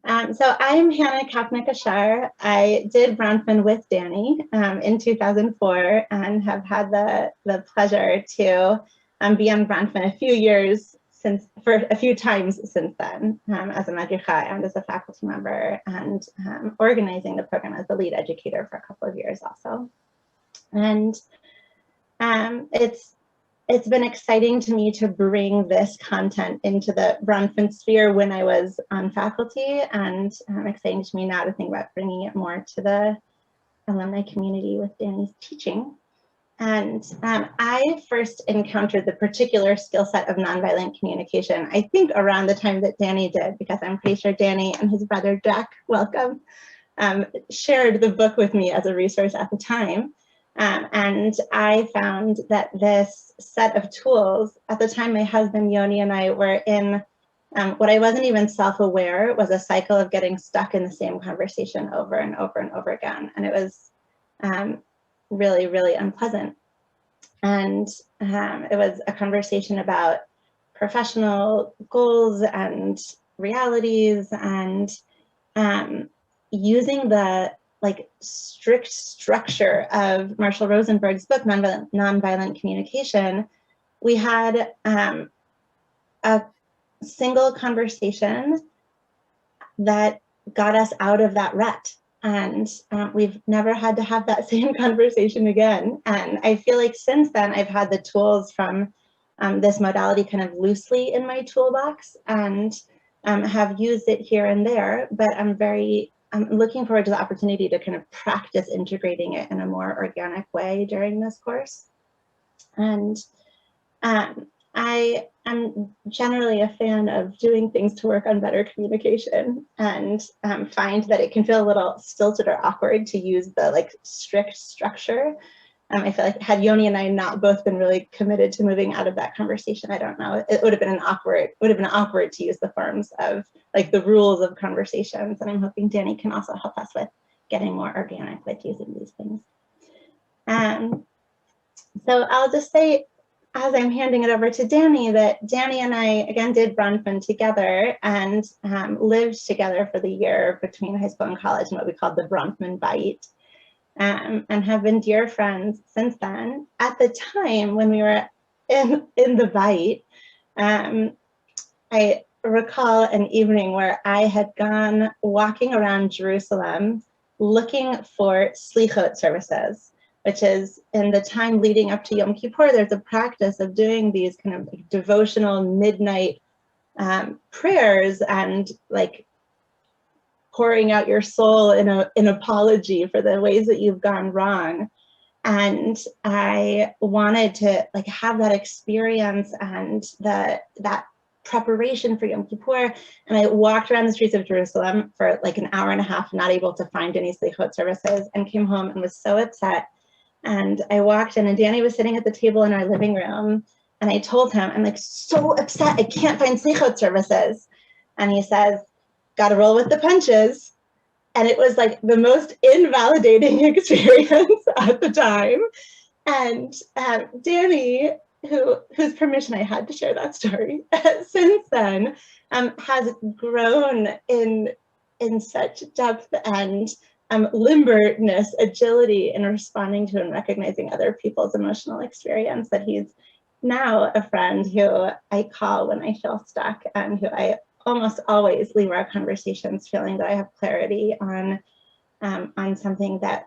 So I'm Hannah Kapnick-Ashar. I did Bronfman with Danny in 2004 and have had the pleasure to be on Bronfman for a few times since then, as a madricha and as a faculty member, and organizing the program as the lead educator for a couple of years also. And it's been exciting to me to bring this content into the Bronfman sphere when I was on faculty, and exciting to me now to think about bringing it more to the alumni community with Danny's teaching. And I first encountered the particular skill set of nonviolent communication, I think around the time that Danny did, because I'm pretty sure Danny and his brother Jack, welcome, shared the book with me as a resource at the time. And I found that this set of tools, at the time my husband Yoni and I were in what I wasn't even self-aware was a cycle of getting stuck in the same conversation over and over and over again. And it was really, really unpleasant. And it was a conversation about professional goals and realities, and using the strict structure of Marshall Rosenberg's book, Nonviolent Communication. We had a single conversation that got us out of that rut. And we've never had to have that same conversation again. And I feel like since then, I've had the tools from this modality kind of loosely in my toolbox, and have used it here and there, but I'm looking forward to the opportunity to kind of practice integrating it in a more organic way during this course. And I am generally a fan of doing things to work on better communication, and find that it can feel a little stilted or awkward to use the strict structure. I feel like had Yoni and I not both been really committed to moving out of that conversation, I don't know, it would have been awkward to use the forms of the rules of conversations. And I'm hoping Danny can also help us with getting more organic with using these things. So I'll just say, as I'm handing it over to Danny, that Danny and I, again, did Bronfman together and lived together for the year between high school and college in what we called the Bronfman Bite, and have been dear friends since then. At the time when we were in the Bite, I recall an evening where I had gone walking around Jerusalem looking for slichot services, which is in the time leading up to Yom Kippur, there's a practice of doing these kind of devotional midnight prayers and pouring out your soul in an apology for the ways that you've gone wrong. And I wanted to have that experience and that preparation for Yom Kippur. And I walked around the streets of Jerusalem for an hour and a half, not able to find any slichot services, and came home and was so upset. And I walked in, and Danny was sitting at the table in our living room, and I told him, I'm so upset, I can't find slichot services. And he says, gotta roll with the punches. And it was the most invalidating experience at the time. And Danny, whose permission I had to share that story, since then has grown in such depth and limberness, agility in responding to and recognizing other people's emotional experience, that he's now a friend who I call when I feel stuck, and who I almost always leave our conversations feeling that I have clarity on something that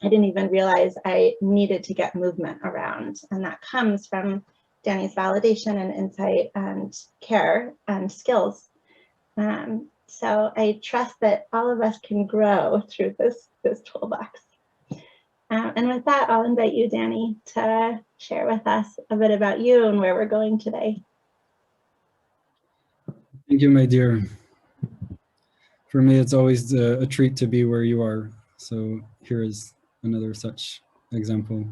I didn't even realize I needed to get movement around. And that comes from Danny's validation and insight and care and skills. So I trust that all of us can grow through this toolbox. And with that, I'll invite you, Danny, to share with us a bit about you and where we're going today. Thank you, my dear. For me, it's always a treat to be where you are. So here is another such example.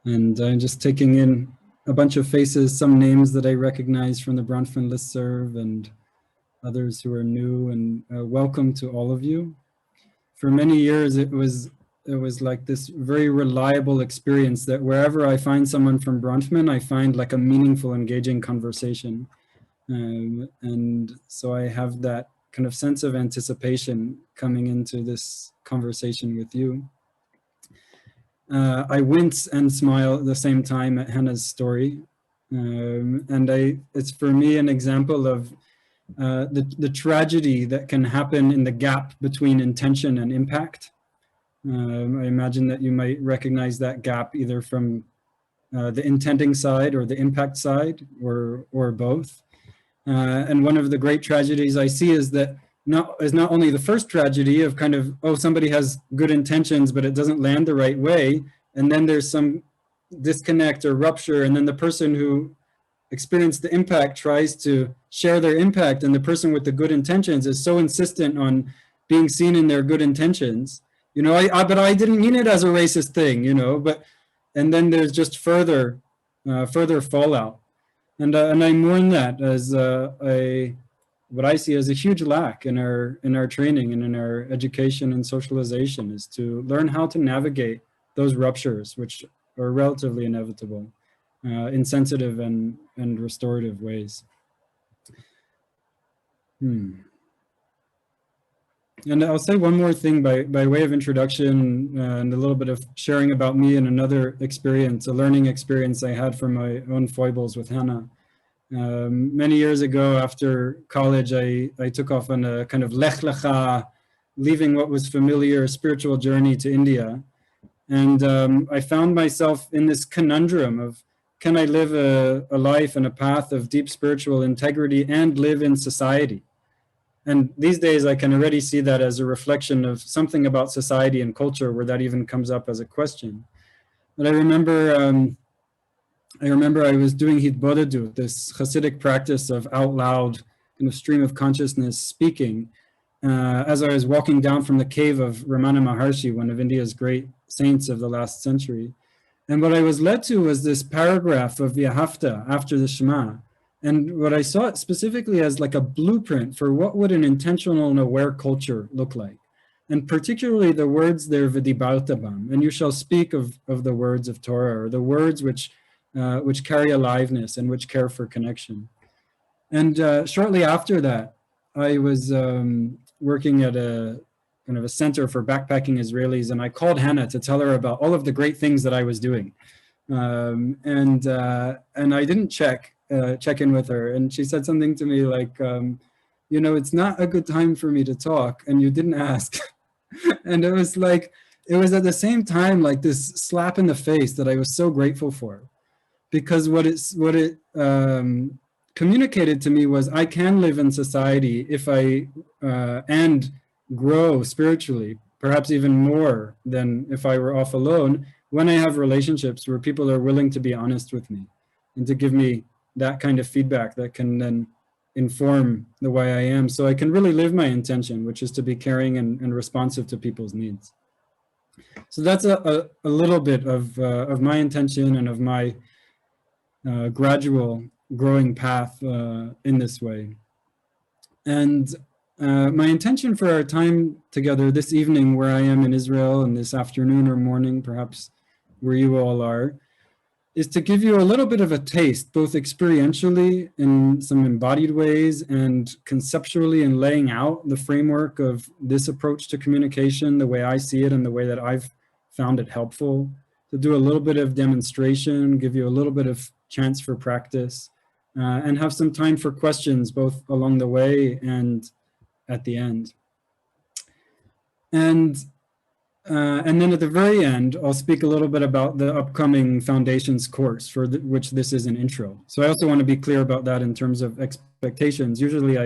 And I'm just taking in a bunch of faces, some names that I recognize from the Bronfman listserv, and others who are new, and welcome to all of you. For many years, it was like this very reliable experience that wherever I find someone from Bronfman, I find a meaningful, engaging conversation. And so I have that kind of sense of anticipation coming into this conversation with you. I wince and smile at the same time at Hannah's story. And it's for me an example of the tragedy that can happen in the gap between intention and impact. I imagine that you might recognize that gap either from the intending side or the impact side, or both. And one of the great tragedies I see is that not only the first tragedy of kind of, oh, somebody has good intentions, but it doesn't land the right way. And then there's some disconnect or rupture. And then the person who experienced the impact tries to share their impact. And the person with the good intentions is so insistent on being seen in their good intentions. You know, but I didn't mean it as a racist thing, you know, and then there's just further fallout. And I mourn that as what I see as a huge lack in our training and in our education and socialization, is to learn how to navigate those ruptures, which are relatively inevitable, in sensitive and restorative ways. And I'll say one more thing by way of introduction, and a little bit of sharing about me and another experience, a learning experience I had from my own foibles with Hannah. Many years ago, after college, I took off on a kind of lech lecha, leaving what was familiar spiritual journey to India. And I found myself in this conundrum of, can I live a life and a path of deep spiritual integrity and live in society? And these days I can already see that as a reflection of something about society and culture where that even comes up as a question. But I remember I was doing hitbodedut, this Hasidic practice of out loud kind of stream of consciousness speaking, as I was walking down from the cave of Ramana Maharshi, one of India's great saints of the last century. And what I was led to was this paragraph of Yahafta after the Shema. And what I saw it specifically as like a blueprint for what would an intentional and aware culture look like. And particularly the words there, v'dibarta bam, and you shall speak of the words of Torah, or the words which carry aliveness and which care for connection. And shortly after that, I was working at a kind of a center for backpacking Israelis, and I called Hannah to tell her about all of the great things that I was doing. And I didn't check in with her, and she said something to me like, you know, it's not a good time for me to talk, and you didn't ask. And it was like, it was at the same time like this slap in the face that I was so grateful for, because what it communicated to me was, I can live in society if I and grow spiritually, perhaps even more than if I were off alone, when I have relationships where people are willing to be honest with me and to give me that kind of feedback that can then inform the way I am, so I can really live my intention, which is to be caring and responsive to people's needs. So that's a little bit of my intention and of my gradual growing path in this way. And my intention for our time together this evening, where I am in Israel, and this afternoon or morning, perhaps where you all are, is to give you a little bit of a taste, both experientially in some embodied ways and conceptually in laying out the framework of this approach to communication, the way I see it and the way that I've found it helpful, to do a little bit of demonstration, give you a little bit of chance for practice, and have some time for questions, both along the way and at the end. And then at the very end, I'll speak a little bit about the upcoming Foundations course, for which this is an intro. So I also want to be clear about that in terms of expectations. Usually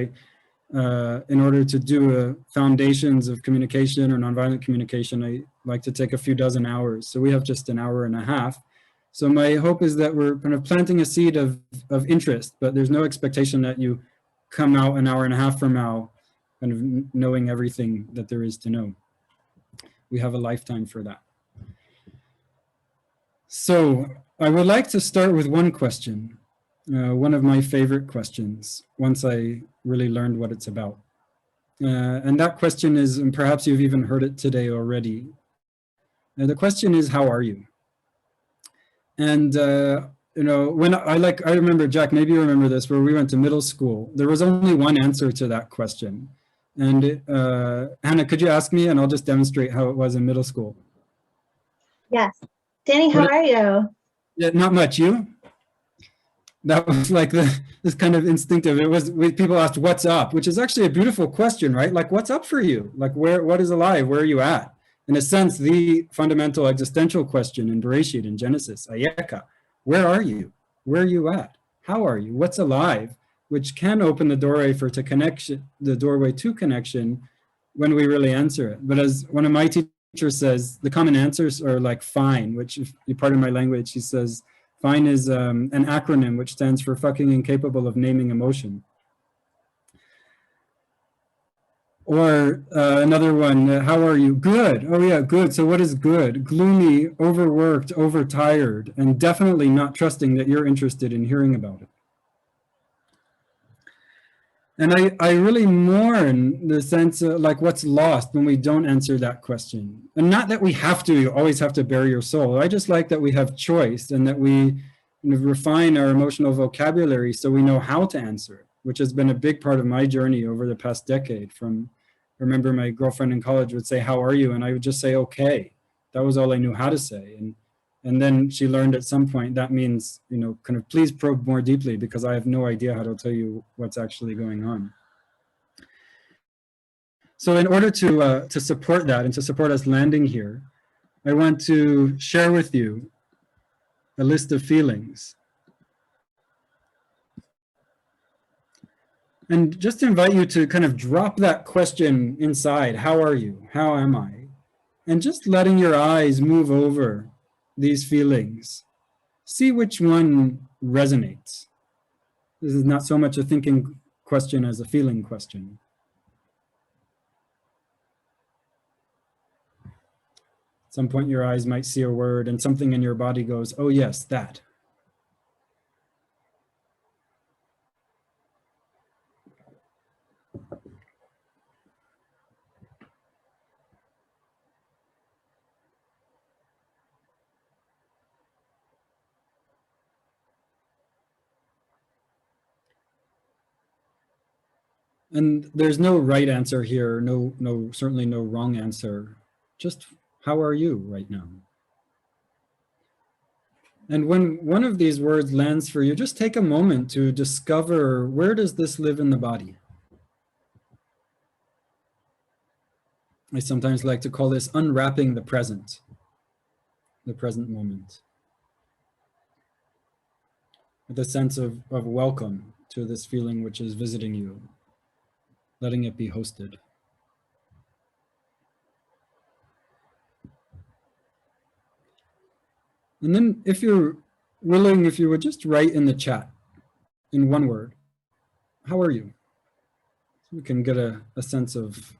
in order to do a Foundations of Communication or Nonviolent Communication, I like to take a few dozen hours. So we have just an hour and a half. So my hope is that we're kind of planting a seed of interest, but there's no expectation that you come out an hour and a half from now kind of knowing everything that there is to know. We have a lifetime for that. So I would like to start with one question, one of my favorite questions, once I really learned what it's about. And that question is, and perhaps you've even heard it today already, the question is, how are you? And you know, when I remember, Jack, maybe you remember this, where we went to middle school, there was only one answer to that question. And Hannah, could you ask me, and I'll just demonstrate how it was in middle school. Yes. Danny, how are you? Yeah, not much. You? That was like this kind of instinctive. It was, people asked, what's up? Which is actually a beautiful question, right? Like, what's up for you? Like, what is alive? Where are you at? In a sense, the fundamental existential question in Bereshit, in Genesis, Ayeka, where are you? Where are you at? How are you? What's alive? Which can open the doorway to connection, the doorway to connection, when we really answer it. But as one of my teachers says, the common answers are like fine, which, if you pardon my language, he says, fine is an acronym which stands for fucking incapable of naming emotion. Or another one, how are you? Good. Oh yeah, good. So what is good? Gloomy, overworked, overtired, and definitely not trusting that you're interested in hearing about it. And I really mourn the sense of like what's lost when we don't answer that question. And not that we have to, you always have to bare your soul. I just like that we have choice and that we refine our emotional vocabulary so we know how to answer it, which has been a big part of my journey over the past decade. From, I remember my girlfriend in college would say, how are you? And I would just say, okay. That was all I knew how to say. And then she learned at some point that means, you know, kind of please probe more deeply because I have no idea how to tell you what's actually going on. So in order to support that and to support us landing here, I want to share with you a list of feelings. And just invite you to kind of drop that question inside. How are you? How am I? And just letting your eyes move over these feelings. See which one resonates. This is not so much a thinking question as a feeling question. At some point your eyes might see a word and something in your body goes, oh yes, that. And there's no right answer here, certainly no wrong answer. Just how are you right now? And when one of these words lands for you, just take a moment to discover, where does this live in the body? I sometimes like to call this unwrapping the present moment. With a sense of welcome to this feeling which is visiting you, letting it be hosted. And then if you're willing, if you would just write in the chat in one word, how are you? So we can get a sense of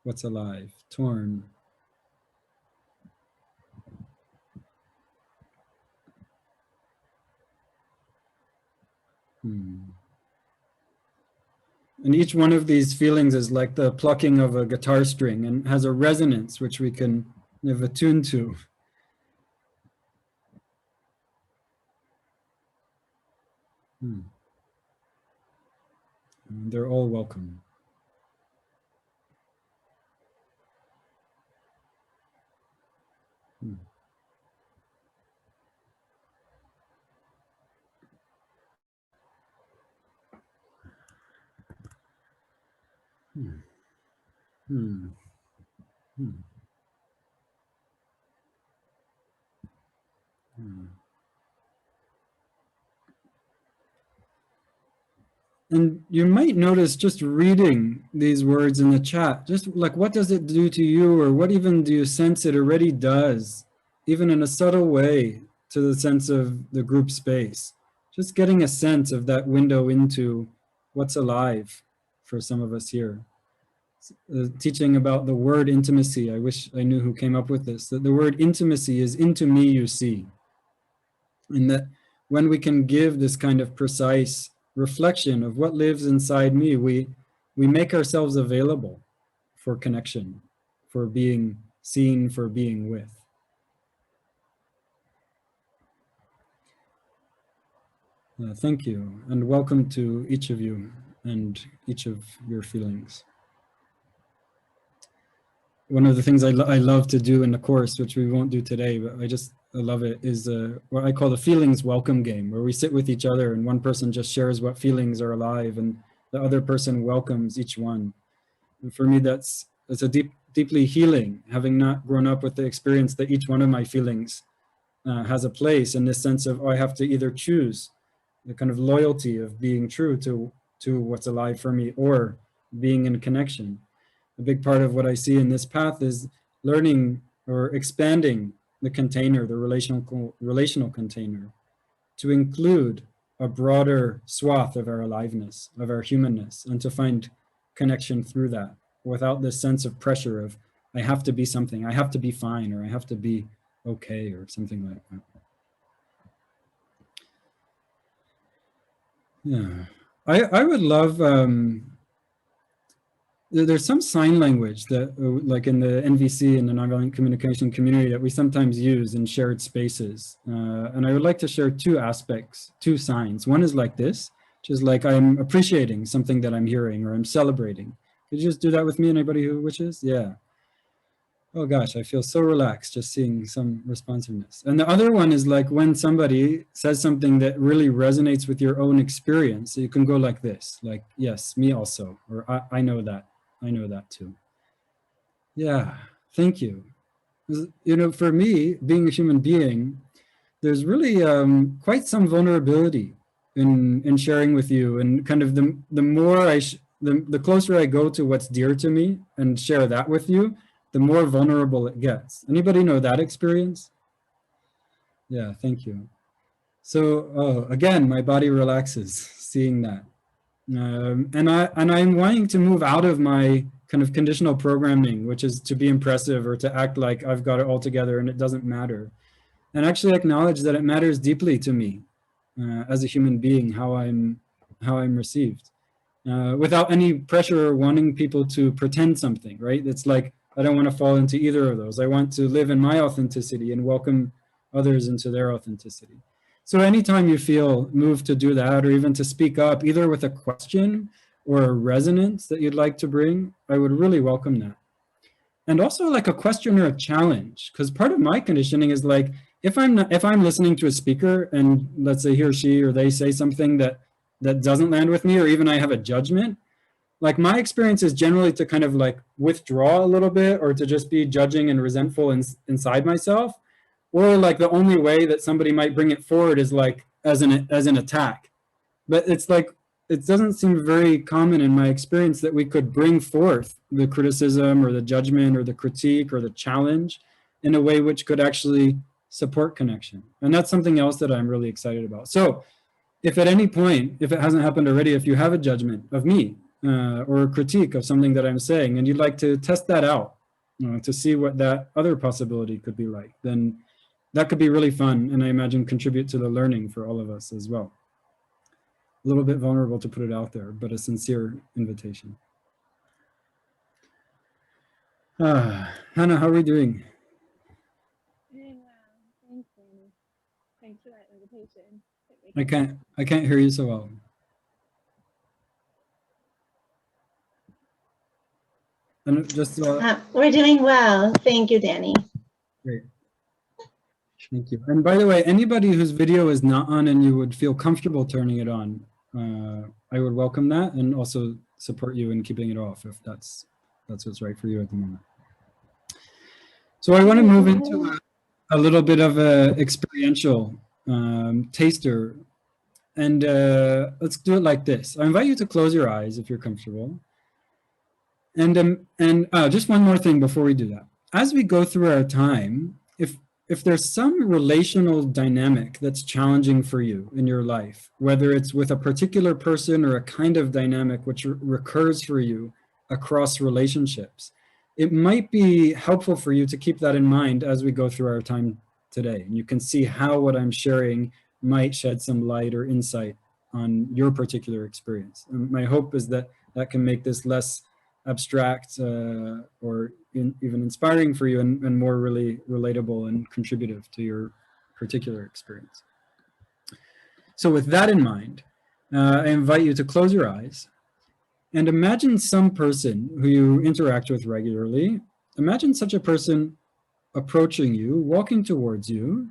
what's alive, torn. And each one of these feelings is like the plucking of a guitar string and has a resonance which we can attune to. They're all welcome. And you might notice just reading these words in the chat, just like what does it do to you, or what even do you sense it already does, even in a subtle way, to the sense of the group space. Just getting a sense of that window into what's alive for some of us here. Teaching about the word intimacy, I wish I knew who came up with this, that the word intimacy is into me you see. And that when we can give this kind of precise reflection of what lives inside me, we make ourselves available for connection, for being seen, for being with. Thank you, and welcome to each of you and each of your feelings. One of the things I love to do in the course, which we won't do today, but I love it, is what I call the feelings welcome game, where we sit with each other and one person just shares what feelings are alive and the other person welcomes each one. And for me, that's a deeply healing, having not grown up with the experience that each one of my feelings has a place in this sense of, oh, I have to either choose the kind of loyalty of being true to what's alive for me or being in connection. A big part of what I see in this path is learning or expanding the container, the relational container, to include a broader swath of our aliveness, of our humanness, and to find connection through that without this sense of pressure of, I have to be something, I have to be fine, or I have to be okay, or something like that. Yeah, I would love, there's some sign language that like in the NVC and the nonviolent communication community that we sometimes use in shared spaces. And I would like to share two aspects, two signs. One is like this, which is like I'm appreciating something that I'm hearing or I'm celebrating. Could you just do that with me, anybody who wishes? Yeah. Oh gosh, I feel so relaxed just seeing some responsiveness. And the other one is like when somebody says something that really resonates with your own experience, so you can go like this, like, yes, me also, or I know that. I know that too. Yeah, thank you. You know, for me, being a human being, there's really quite some vulnerability in sharing with you, and kind of the more the closer I go to what's dear to me and share that with you, the more vulnerable it gets. Anybody know that experience? Yeah, thank you. So, oh, again, my body relaxes seeing that. And I'm wanting to move out of my kind of conditional programming, which is to be impressive or to act like I've got it all together and it doesn't matter, and actually acknowledge that it matters deeply to me as a human being how I'm received, without any pressure or wanting people to pretend something. Right? It's like I don't want to fall into either of those. I want to live in my authenticity and welcome others into their authenticity. So anytime you feel moved to do that, or even to speak up, either with a question or a resonance that you'd like to bring, I would really welcome that. And also like a question or a challenge, because part of my conditioning is like, if I'm listening to a speaker and let's say he or she or they say something that doesn't land with me, or even I have a judgment, like my experience is generally to kind of like withdraw a little bit, or to just be judging and resentful inside myself. Or like the only way that somebody might bring it forward is like as an attack. But it's like, it doesn't seem very common in my experience that we could bring forth the criticism or the judgment or the critique or the challenge in a way which could actually support connection. And that's something else that I'm really excited about. So if at any point, if it hasn't happened already, if you have a judgment of me or a critique of something that I'm saying, and you'd like to test that out, to see what that other possibility could be like, then that could be really fun, and I imagine contribute to the learning for all of us as well. A little bit vulnerable to put it out there, but a sincere invitation. Hannah, how are we doing? Doing well. Thanks, Danny. Thanks for that invitation. I can't hear you so well. And just we're doing well. Thank you, Danny. Great. Thank you. And by the way, anybody whose video is not on and you would feel comfortable turning it on, I would welcome that, and also support you in keeping it off if that's what's right for you at the moment. So I want to move into a little bit of a experiential taster, and let's do it like this. I invite you to close your eyes if you're comfortable. And just one more thing before we do that. As we go through our time, if there's some relational dynamic that's challenging for you in your life, whether it's with a particular person or a kind of dynamic which recurs for you across relationships, it might be helpful for you to keep that in mind as we go through our time today. And you can see how what I'm sharing might shed some light or insight on your particular experience. And my hope is that that can make this less abstract or even inspiring for you, and more really relatable and contributive to your particular experience. So with that in mind, I invite you to close your eyes and imagine some person who you interact with regularly. Imagine such a person approaching you, walking towards you,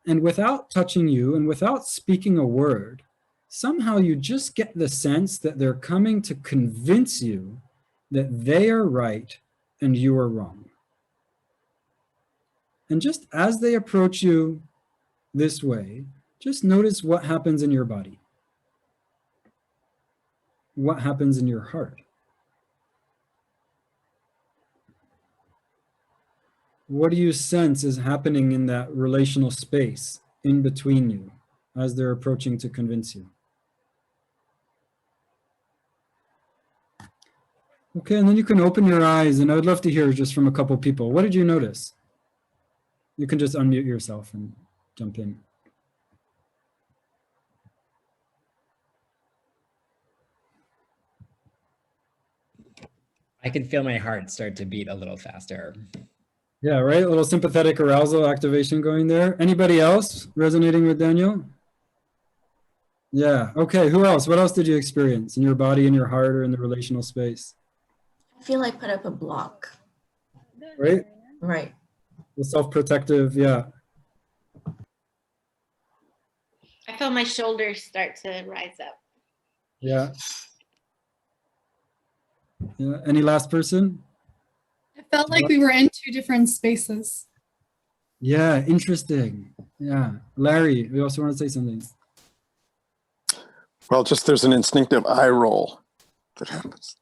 and without touching you and without speaking a word, somehow you just get the sense that they're coming to convince you that they are right and you are wrong. And just as they approach you this way, just notice what happens in your body. What happens in your heart? What do you sense is happening in that relational space in between you as they're approaching to convince you? Okay, and then you can open your eyes, and I would love to hear just from a couple people. What did you notice? You can just unmute yourself and jump in. I can feel my heart start to beat a little faster. Yeah, right? A little sympathetic arousal activation going there. Anybody else resonating with Daniel? Yeah, okay, who else? What else did you experience in your body, in your heart, or in the relational space? I feel like put up a block. Right? Right. The self-protective, yeah. I feel my shoulders start to rise up. Yeah. Yeah, any last person? It felt like we were in two different spaces. Yeah, interesting. Yeah, Larry, we also want to say something. Well, just there's an instinctive eye roll that happens.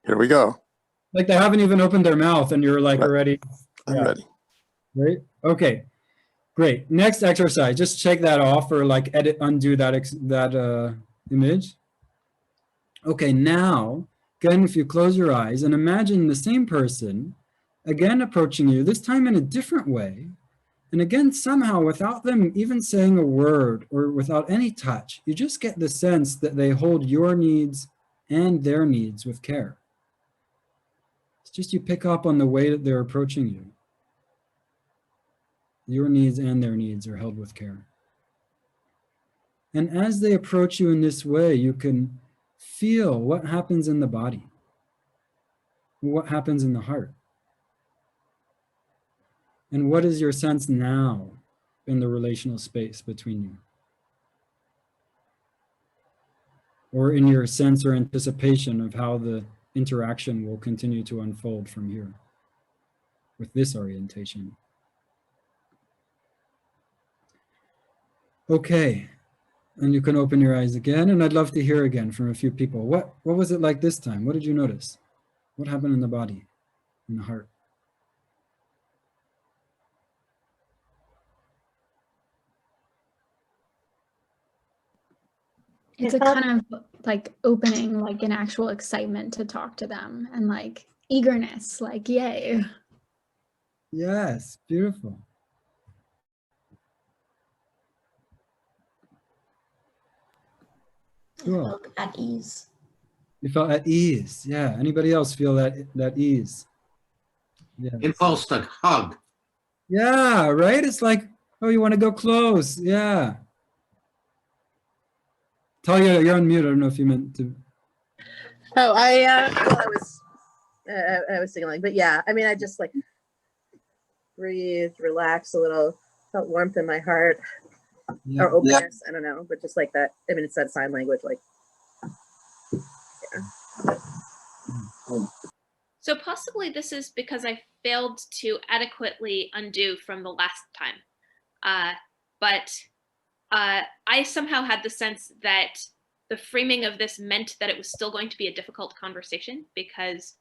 Here we go. Like they haven't even opened their mouth and you're like Right. already. I'm ready. Right? Okay, great. Next exercise, just check that off or like edit, undo that image. Okay, now, again, if you close your eyes and imagine the same person again approaching you, this time in a different way. And again, somehow without them even saying a word or without any touch, you just get the sense that they hold your needs and their needs with care. It's just you pick up on the way that they're approaching you. Your needs and their needs are held with care. And as they approach you in this way, you can feel what happens in the body, what happens in the heart. And what is your sense now in the relational space between you? Or in your sense or anticipation of how the interaction will continue to unfold from here with this orientation. Okay, and you can open your eyes again, and I'd love to hear again from a few people. What was it like this time? What did you notice? What happened in the body, in the heart? It's a kind of like opening, like an actual excitement to talk to them and like eagerness, like yay. Yes, beautiful. Cool. I felt at ease. You felt at ease. Yeah. Anybody else feel that ease? Yes. Impulse to hug. Yeah, right? It's like, oh, you want to go close. Yeah. Talia, you're on mute. I don't know if you meant to. Oh, I was signaling, but yeah, I mean, I just like breathed, relaxed a little, felt warmth in my heart, Yeah. or openness. I don't know, but just like that. I mean, it's that sign language, like. Yeah. So possibly this is because I failed to adequately undo from the last time. But I somehow had the sense that the framing of this meant that it was still going to be a difficult conversation because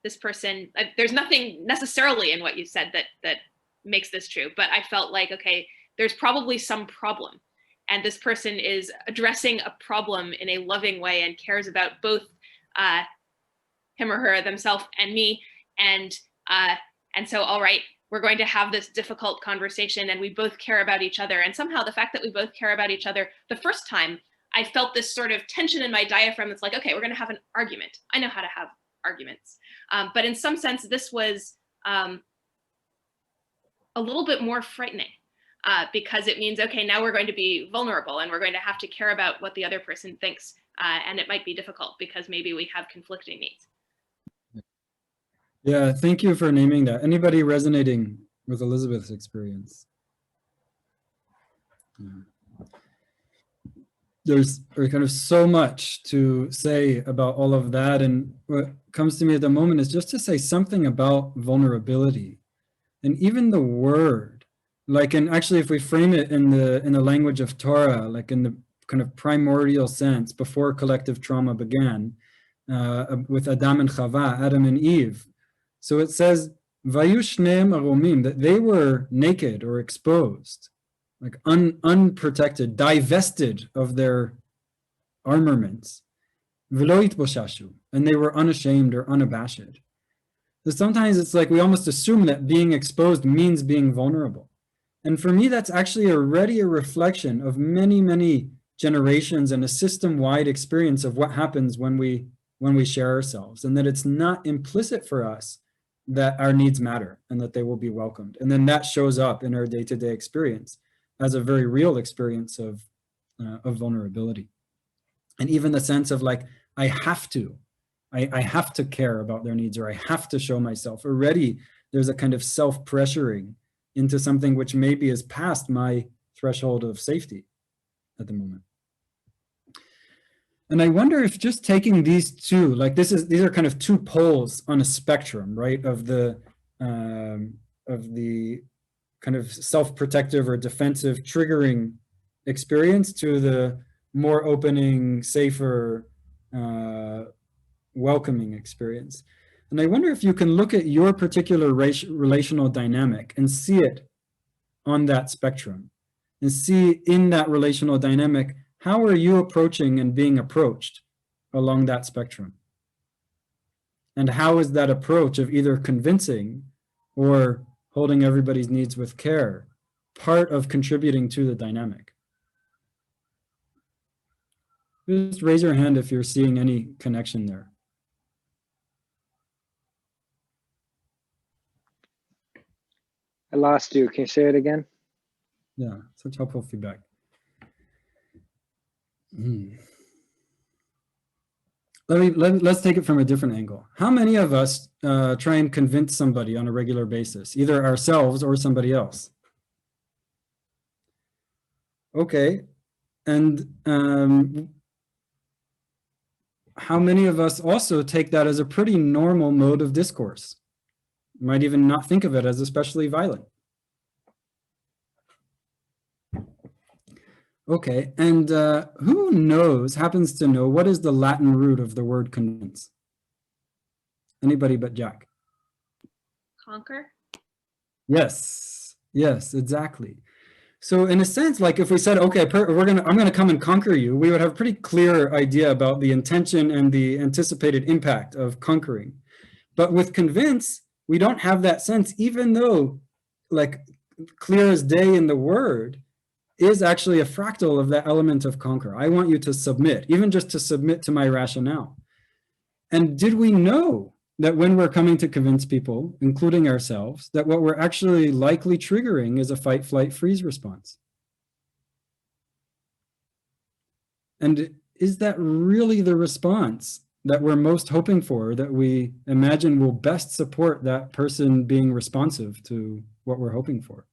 this person, there's nothing necessarily in what you said that makes this true, but I felt like, okay, there's probably some problem. And this person is addressing a problem in a loving way and cares about both him or her, themselves and me. And so, all right, we're going to have this difficult conversation and we both care about each other. And somehow the fact that we both care about each other, the first time I felt this sort of tension in my diaphragm. That's like, okay, we're going to have an argument. I know how to have arguments. But in some sense, this was a little bit more frightening because it means, okay, now we're going to be vulnerable and we're going to have to care about what the other person thinks. And it might be difficult because maybe we have conflicting needs. Yeah, thank you for naming that. Anybody resonating with Elizabeth's experience? There's kind of so much to say about all of that. And what comes to me at the moment is just to say something about vulnerability. And even the word, like, and actually if we frame it in the language of Torah, like in the kind of primordial sense, before collective trauma began, with Adam and Chava, Adam and Eve. So it says, Vayu shneim aromim, that they were naked or exposed, like unprotected, divested of their armaments, v'lo yitboshashu, and they were unashamed or unabashed. So sometimes it's like we almost assume that being exposed means being vulnerable. And for me, that's actually already a reflection of many, many generations and a system-wide experience of what happens when we share ourselves, and that it's not implicit for us that our needs matter and that they will be welcomed. And then that shows up in our day-to-day experience as a very real experience of vulnerability. And even the sense of like, I have to care about their needs, or I have to show myself. Already there's a kind of self-pressuring into something which maybe is past my threshold of safety at the moment. And I wonder if just taking these two, like these are kind of two poles on a spectrum, right? Of the kind of self-protective or defensive triggering experience to the more opening, safer, welcoming experience. And I wonder if you can look at your particular relational dynamic and see it on that spectrum, and see in that relational dynamic, how are you approaching and being approached along that spectrum? And how is that approach of either convincing or holding everybody's needs with care part of contributing to the dynamic? Just raise your hand if you're seeing any connection there. I lost you. Can you say it again? Yeah, such helpful feedback. Let's take it from a different angle. How many of us try and convince somebody on a regular basis, either ourselves or somebody else? Okay, and how many of us also take that as a pretty normal mode of discourse? You might even not think of it as especially violent. Okay, and who happens to know what is the Latin root of the word convince? Anybody but Jack? Conquer? Yes, exactly. So in a sense, like if we said, okay, I'm gonna come and conquer you, we would have a pretty clear idea about the intention and the anticipated impact of conquering. But with convince, we don't have that sense, even though like clear as day in the word is actually a fractal of that element of conquer. I want you to submit, even just to submit to my rationale. And did we know that when we're coming to convince people, including ourselves, that what we're actually likely triggering is a fight, flight, freeze response? And is that really the response that we're most hoping for, that we imagine will best support that person being responsive to what we're hoping for?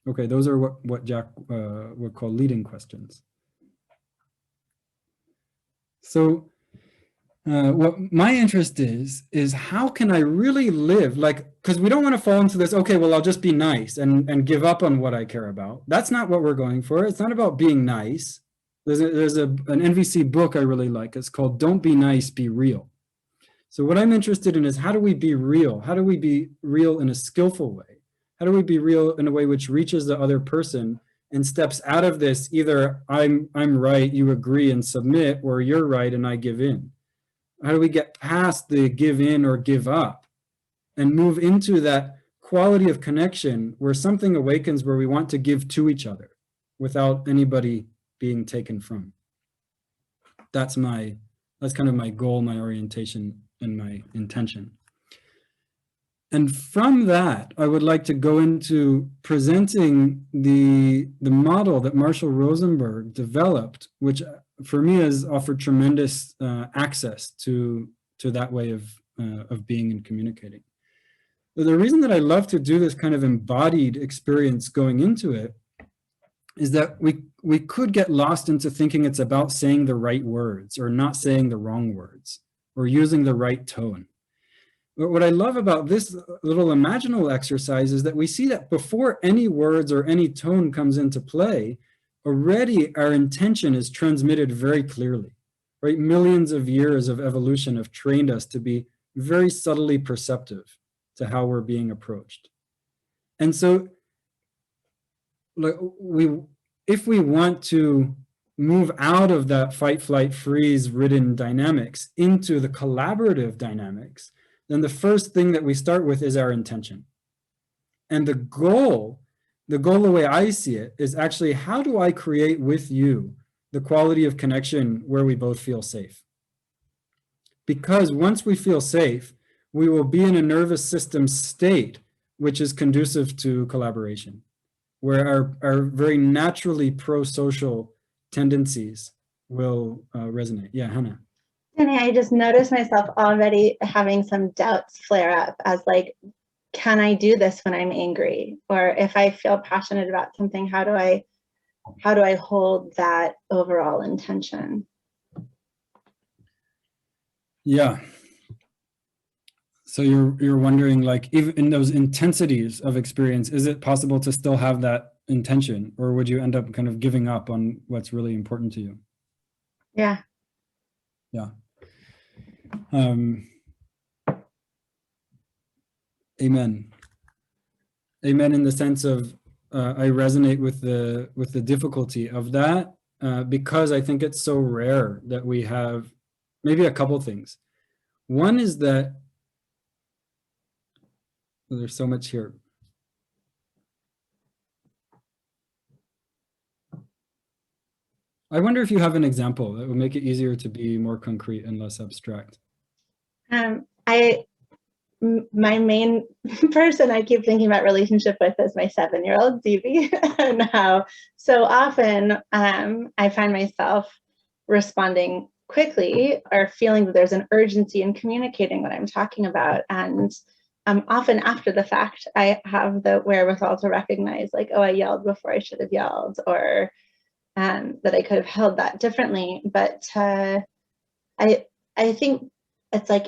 Okay, those are what Jack would call leading questions. So what my interest is how can I really live, like, because we don't want to fall into this, okay, well, I'll just be nice and give up on what I care about. That's not what we're going for. It's not about being nice. There's an NVC book I really like. It's called Don't Be Nice, Be Real. So what I'm interested in is how do we be real? How do we be real in a skillful way? How do we be real in a way which reaches the other person and steps out of this, either I'm right, you agree and submit, or you're right and I give in? How do we get past the give in or give up and move into that quality of connection where something awakens, where we want to give to each other without anybody being taken from? That's kind of my goal, my orientation, and my intention. And from that, I would like to go into presenting the model that Marshall Rosenberg developed, which for me has offered tremendous access to that way of being and communicating. The reason that I love to do this kind of embodied experience going into it is that we could get lost into thinking it's about saying the right words or not saying the wrong words or using the right tone. But what I love about this little imaginal exercise is that we see that before any words or any tone comes into play, already our intention is transmitted very clearly, right? Millions of years of evolution have trained us to be very subtly perceptive to how we're being approached. And so like if we want to move out of that fight, flight, freeze ridden dynamics into the collaborative dynamics, then the first thing that we start with is our intention. And the goal the way I see it is actually, how do I create with you the quality of connection where we both feel safe? Because once we feel safe, we will be in a nervous system state which is conducive to collaboration, where our very naturally pro-social tendencies will resonate. Yeah, Hannah. Danny, I just noticed myself already having some doubts flare up as like, can I do this when I'm angry? Or if I feel passionate about something, how do I hold that overall intention? Yeah. So you're wondering, like, even in those intensities of experience, is it possible to still have that intention, or would you end up kind of giving up on what's really important to you? Yeah. Yeah. Amen. Amen. In the sense of I resonate with the difficulty of that because I think it's so rare that we have maybe a couple things. One is that there's so much here. I wonder if you have an example that would make it easier to be more concrete and less abstract. My main person I keep thinking about relationship with is my 7-year-old Zivi, and how so often I find myself responding quickly or feeling that there's an urgency in communicating what I'm talking about. And often after the fact, I have the wherewithal to recognize, like, oh, I yelled before I should have yelled, or that I could have held that differently. But I think it's like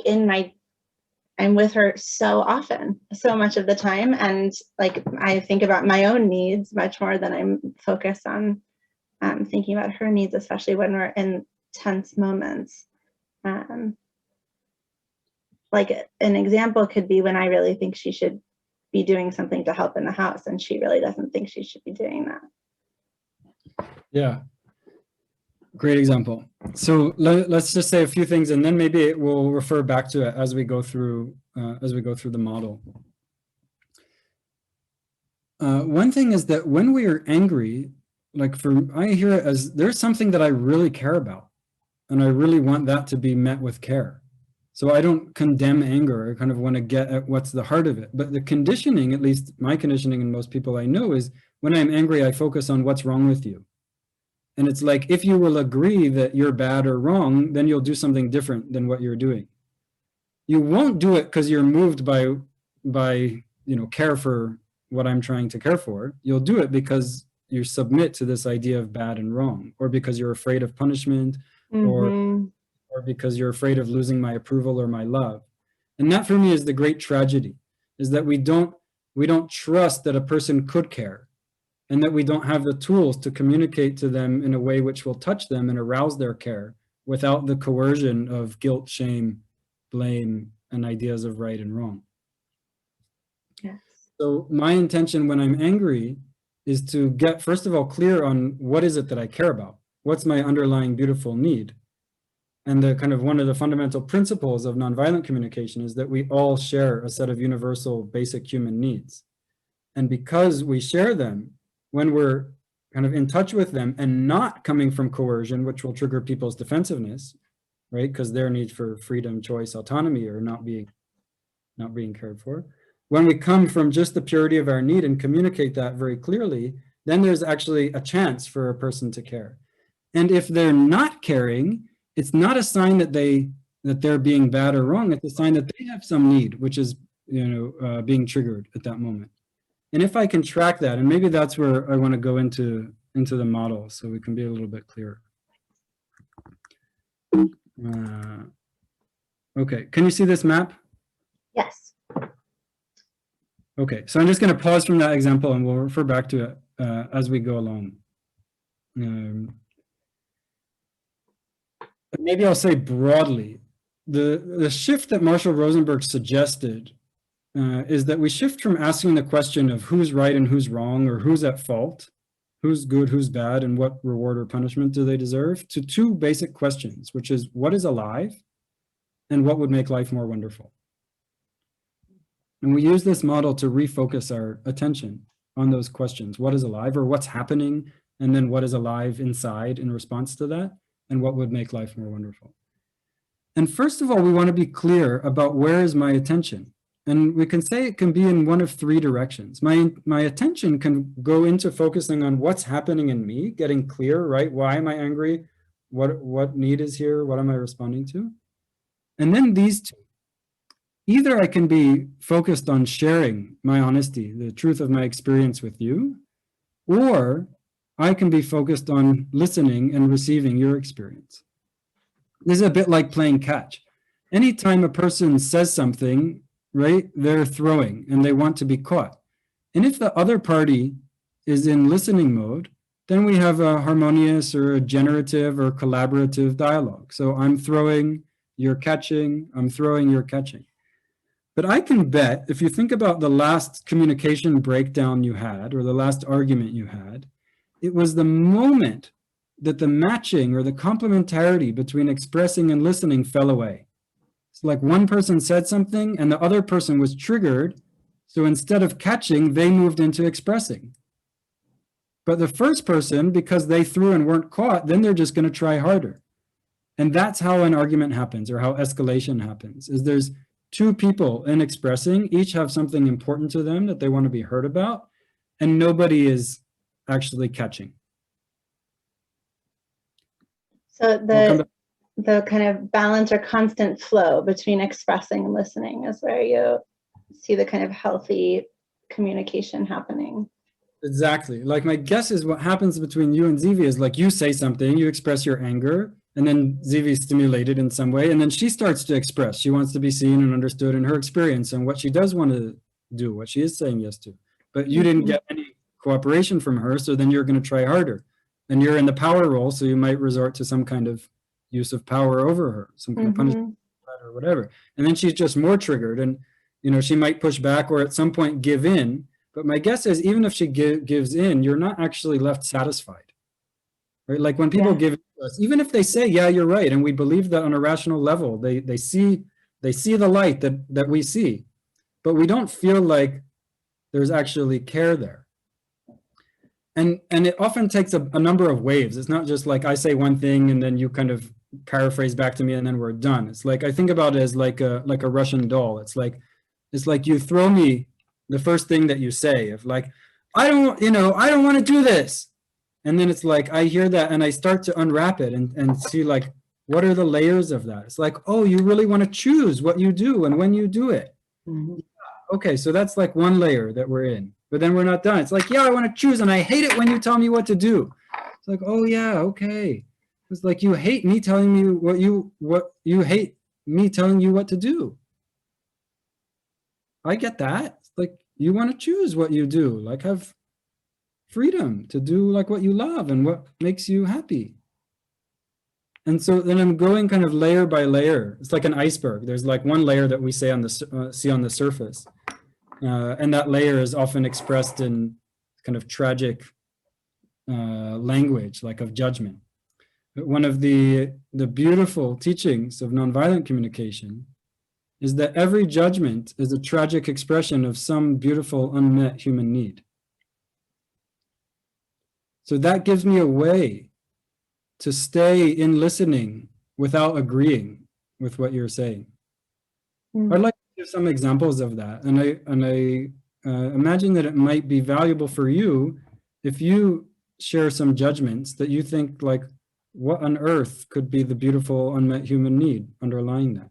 I'm with her so often, so much of the time. And like, I think about my own needs much more than I'm focused on thinking about her needs, especially when we're in tense moments. Like an example could be when I really think she should be doing something to help in the house, and she really doesn't think she should be doing that. Yeah. Great example. So let's just say a few things, and then maybe we'll refer back to it as we go through the model. One thing is that when we are angry, like I hear it as there's something that I really care about, and I really want that to be met with care. So I don't condemn anger. I kind of want to get at what's the heart of it. But the conditioning, at least my conditioning and most people I know, is when I'm angry, I focus on what's wrong with you. And it's like, if you will agree that you're bad or wrong, then you'll do something different than what you're doing. You won't do it because you're moved by care for what I'm trying to care for. You'll do it because you submit to this idea of bad and wrong, or because you're afraid of punishment, or because you're afraid of losing my approval or my love. And that for me is the great tragedy, is that we don't trust that a person could care, and that we don't have the tools to communicate to them in a way which will touch them and arouse their care without the coercion of guilt, shame, blame, and ideas of right and wrong. Yes. So my intention when I'm angry is to get, first of all, clear on what is it that I care about? What's my underlying beautiful need? And the kind of one of the fundamental principles of nonviolent communication is that we all share a set of universal basic human needs. And because we share them, when we're kind of in touch with them and not coming from coercion, which will trigger people's defensiveness, right? Because their need for freedom, choice, autonomy are not being cared for. when we come from just the purity of our need and communicate that very clearly, then there's actually a chance for a person to care. And if they're not caring, it's not a sign that they're being bad or wrong. It's a sign that they have some need, which is, being triggered at that moment. And if I can track that, and maybe that's where I want to go into the model, so we can be a little bit clearer. Okay, can you see this map? Yes. Okay, so I'm just going to pause from that example and we'll refer back to it as we go along. Maybe I'll say broadly, the shift that Marshall Rosenberg suggested is that we shift from asking the question of who's right and who's wrong, or who's at fault, who's good, who's bad, and what reward or punishment do they deserve, to two basic questions, which is what is alive and what would make life more wonderful. And we use this model to refocus our attention on those questions. What is alive, or what's happening, and then what is alive inside in response to that, and what would make life more wonderful. And first of all, we want to be clear about where is my attention. And we can say it can be in one of three directions. My attention can go into focusing on what's happening in me, getting clear, right? Why am I angry? What need is here? What am I responding to? And then these two. Either I can be focused on sharing my honesty, the truth of my experience with you, or I can be focused on listening and receiving your experience. This is a bit like playing catch. Anytime a person says something, right, they're throwing and they want to be caught. And if the other party is in listening mode, then we have a harmonious or a generative or collaborative dialogue. So I'm throwing, you're catching, I'm throwing, you're catching. But I can bet, if you think about the last communication breakdown you had, or the last argument you had, it was the moment that the matching or the complementarity between expressing and listening fell away. It's like one person said something and the other person was triggered. So instead of catching, they moved into expressing. But the first person, because they threw and weren't caught, then they're just going to try harder. And that's how an argument happens, or how escalation happens, is there's two people in expressing, each have something important to them that they want to be heard about, and nobody is actually catching. So the kind of balance or constant flow between expressing and listening is where you see the kind of healthy communication happening. Exactly. Like my guess is what happens between you and Zivi is like you say something, you express your anger, and then Zivi is stimulated in some way, and then she starts to express. She wants to be seen and understood in her experience and what she does want to do, what she is saying yes to. But you didn't get any cooperation from her, so then you're going to try harder. And you're in the power role, so you might resort to some kind of use of power over her, some kind of punishment or whatever. And then she's just more triggered, and she might push back or at some point give in. But my guess is even if she gives in, you're not actually left satisfied, right? Like when people give in to us, even if they say, yeah, you're right, and we believe that on a rational level, they see the light that we see, but we don't feel like there's actually care there. And it often takes a number of waves. It's not just like I say one thing and then you kind of paraphrase back to me and then we're done. It's like I think about it as like a Russian doll. It's like you throw me the first thing that you say of like, I don't want to do this. And then it's like I hear that and I start to unwrap it and see like what are the layers of that. It's like, oh, you really want to choose what you do and when you do it. Okay, so that's like one layer that we're in. But then we're not done. It's like, yeah, I want to choose, and I hate it when you tell me what to do. It's like, oh yeah, okay. It's like you hate me telling me what you hate me telling you what to do. I get that. It's like you want to choose what you do, like have freedom to do like what you love and what makes you happy. And so then I'm going kind of layer by layer. It's like an iceberg. There's like one layer that we see on the surface. And that layer is often expressed in kind of tragic language, like of judgment. But one of the beautiful teachings of nonviolent communication is that every judgment is a tragic expression of some beautiful unmet human need. So that gives me a way to stay in listening without agreeing with what you're saying. I'd like to give some examples of that, and I imagine that it might be valuable for you if you share some judgments that you think like, what on earth could be the beautiful unmet human need underlying that?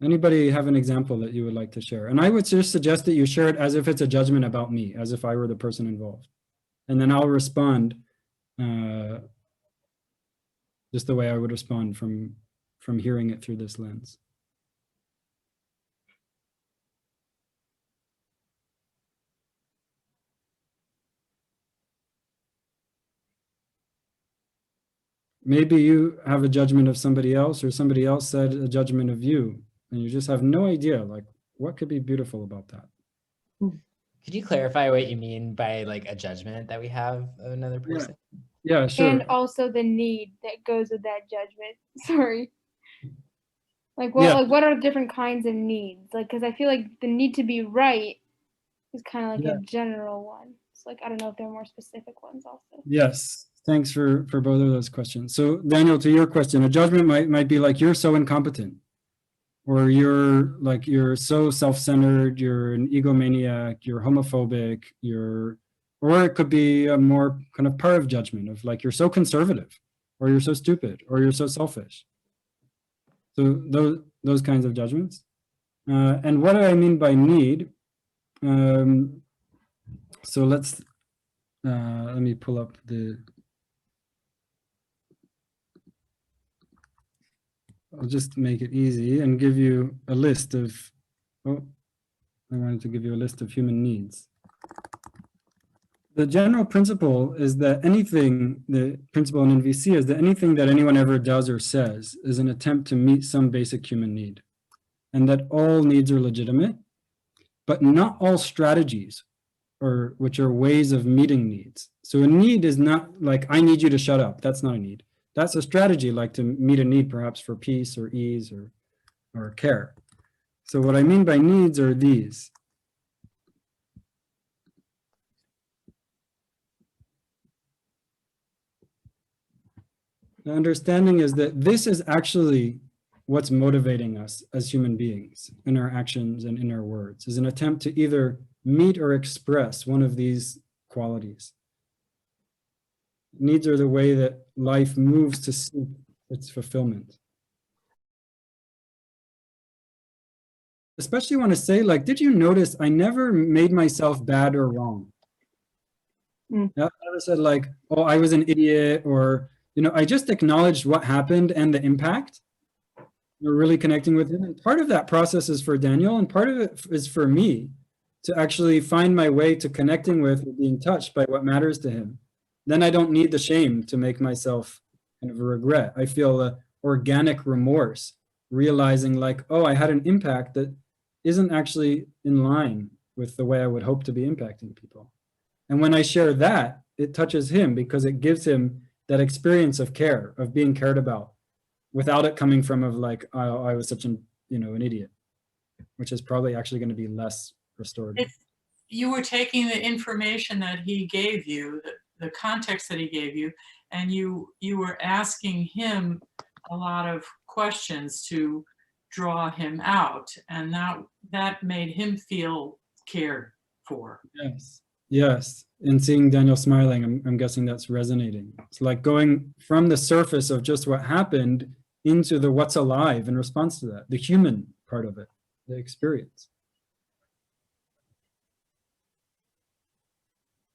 Anybody have an example that you would like to share? And I would just suggest that you share it as if it's a judgment about me, as if I were the person involved. And then I'll respond just the way I would respond from hearing it through this lens. Maybe you have a judgment of somebody else, or somebody else said a judgment of you, and you just have no idea, like, what could be beautiful about that? Could you clarify what you mean by like a judgment that we have of another person? Yeah, sure. And also the need that goes with that judgment. Sorry. Like what? Yeah. Like what are different kinds of needs? Like, because I feel like the need to be right is kind of like Yeah. a general one. So like I don't know if there are more specific ones also. Yes. Thanks for both of those questions. So Daniel, to your question, a judgment might be like, you're so incompetent, or you're so self-centered, you're an egomaniac, you're homophobic, or it could be a more kind of part of judgment of like, you're so conservative, or you're so stupid, or you're so selfish. So those kinds of judgments. And what do I mean by need? So let me pull up I'll just make it easy and give you a list of, I wanted to give you a list of human needs. The general principle is that the principle in NVC is that anything that anyone ever does or says is an attempt to meet some basic human need, and that all needs are legitimate, but not all strategies, which are ways of meeting needs. So a need is not like, I need you to shut up. That's not a need. That's a strategy, like to meet a need perhaps for peace or ease or care. So what I mean by needs are these. The understanding is that this is actually what's motivating us as human beings in our actions and in our words, is an attempt to either meet or express one of these qualities. Needs are the way that life moves to seek its fulfillment. Especially want to say, like, did you notice I never made myself bad or wrong? I never said like, oh, I was an idiot, or, I just acknowledged what happened and the impact. We're really connecting with it. And part of that process is for Daniel, and part of it is for me to actually find my way to connecting with or being touched by what matters to him. Then I don't need the shame to make myself kind of a regret. I feel an organic remorse, realizing like, oh, I had an impact that isn't actually in line with the way I would hope to be impacting people. And when I share that, it touches him because it gives him that experience of care, of being cared about, without it coming from of like, oh, I was such an idiot, which is probably actually going to be less restorative. If you were taking the information that he gave you, the context that he gave you, and you were asking him a lot of questions to draw him out, and that made him feel cared for. Yes. And seeing Daniel smiling, I'm guessing that's resonating. It's like going from the surface of just what happened into the what's alive in response to that, the human part of it, the experience.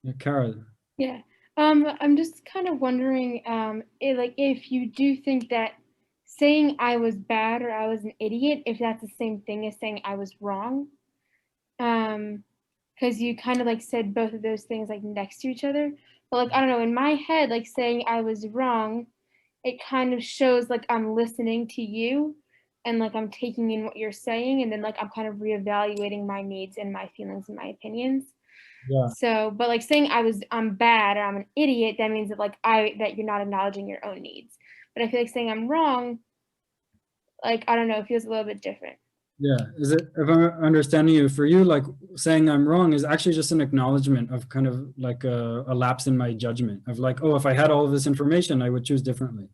Yeah, Carol. Yeah. I'm just kind of wondering, if you do think that saying I was bad or I was an idiot, if that's the same thing as saying I was wrong. Because you kind of like said both of those things like next to each other. But like, I don't know, in my head, like saying I was wrong, it kind of shows like I'm listening to you and like I'm taking in what you're saying, and then like I'm kind of reevaluating my needs and my feelings and my opinions. Yeah. So, but like saying I'm bad or I'm an idiot, that means that like that you're not acknowledging your own needs. But I feel like saying I'm wrong, like, I don't know, it feels a little bit different. Yeah, is it, if I'm understanding you, for you, like saying I'm wrong is actually just an acknowledgement of kind of like a lapse in my judgment of like, oh, if I had all of this information, I would choose differently.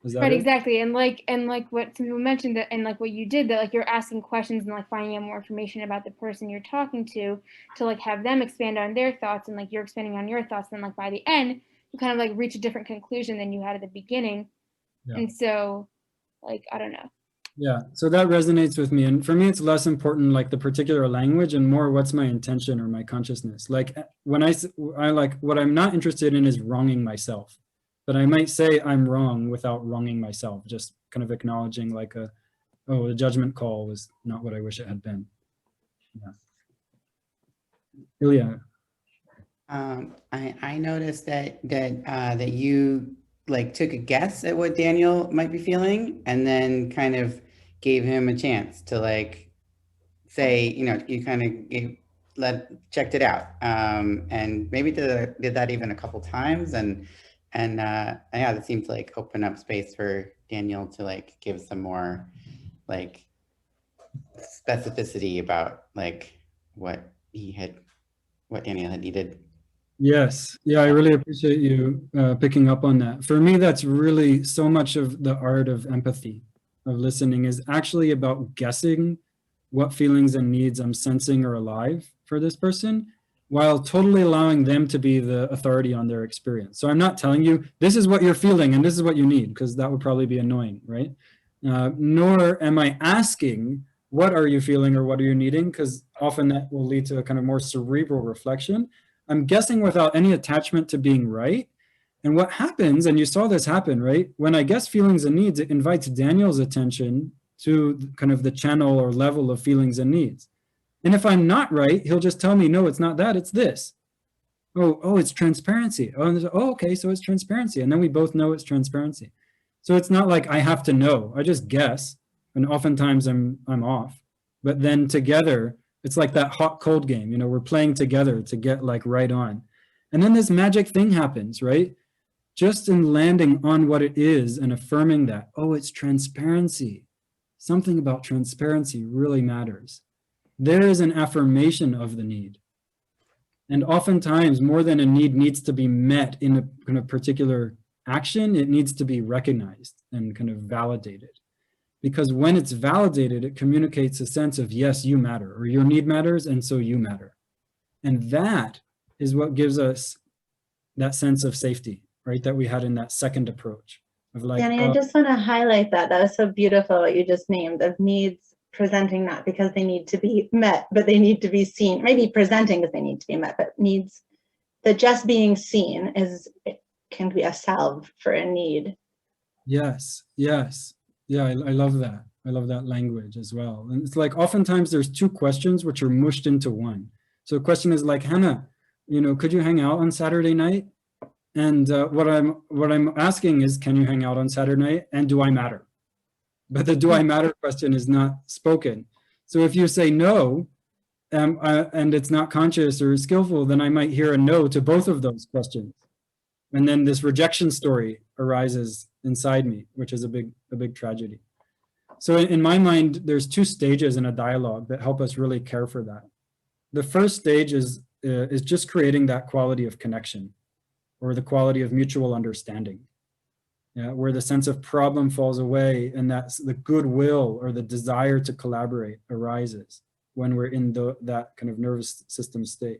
Is that Right, it? exactly. And like what some people mentioned that, and like what you did, that like you're asking questions and like finding out more information about the person you're talking to like have them expand on their thoughts, and like you're expanding on your thoughts, and like by the end you kind of like reach a different conclusion than you had at the beginning. Yeah. And so like I don't know. Yeah, so that resonates with me. And for me, it's less important like the particular language and more what's my intention or my consciousness. Like when I like, what I'm not interested in is wronging myself, but I might say I'm wrong without wronging myself, just kind of acknowledging like oh, the judgment call was not what I wish it had been. Yeah. Ilya. I noticed that you like took a guess at what Daniel might be feeling and then kind of gave him a chance to like say, you know, you kind of checked it out, and maybe did that even a couple times, and yeah, that seemed to like open up space for Daniel to like give some more like specificity about like what Daniel had needed. Yes. Yeah, I really appreciate you picking up on that. For me, that's really so much of the art of empathy, of listening, is actually about guessing what feelings and needs I'm sensing are alive for this person, while totally allowing them to be the authority on their experience. So I'm not telling you, this is what you're feeling and this is what you need, because that would probably be annoying, right? Nor am I asking, what are you feeling or what are you needing? Because often that will lead to a kind of more cerebral reflection. I'm guessing without any attachment to being right. And what happens, and you saw this happen, right? When I guess feelings and needs, it invites Daniel's attention to kind of the channel or level of feelings and needs. And if I'm not right, he'll just tell me, no, it's not that, it's this. Oh, it's transparency. Oh, okay, so it's transparency. And then we both know it's transparency. So it's not like I have to know, I just guess. And oftentimes I'm off. But then together, it's like that hot cold game, you know, we're playing together to get like right on. And then this magic thing happens, right? Just in landing on what it is and affirming that, oh, it's transparency. Something about transparency really matters. There is an affirmation of the need. And oftentimes more than a need needs to be met in a kind of particular action, it needs to be recognized and kind of validated. Because when it's validated, it communicates a sense of, yes, you matter, or your need matters, and so you matter. And that is what gives us that sense of safety, right, that we had in that second approach. Of like, Danny, I just want to highlight that. That was so beautiful what you just named, of needs, presenting that because they need to be met, but they need to be seen. Maybe presenting because they need to be met, but needs, that just being seen can be a salve for a need. Yes, yes. Yeah, I love that. I love that language as well. And it's like oftentimes there's two questions which are mushed into one. So the question is like, Hannah, you know, could you hang out on Saturday night? And what I'm asking is, can you hang out on Saturday night? And do I matter? But the do I matter question is not spoken. So if you say no, and it's not conscious or skillful, then I might hear a no to both of those questions. And then this rejection story arises inside me, which is a big tragedy. So in my mind, there's two stages in a dialogue that help us really care for that. The first stage is just creating that quality of connection, or the quality of mutual understanding, where the sense of problem falls away and that's the goodwill or the desire to collaborate arises when we're in that kind of nervous system state.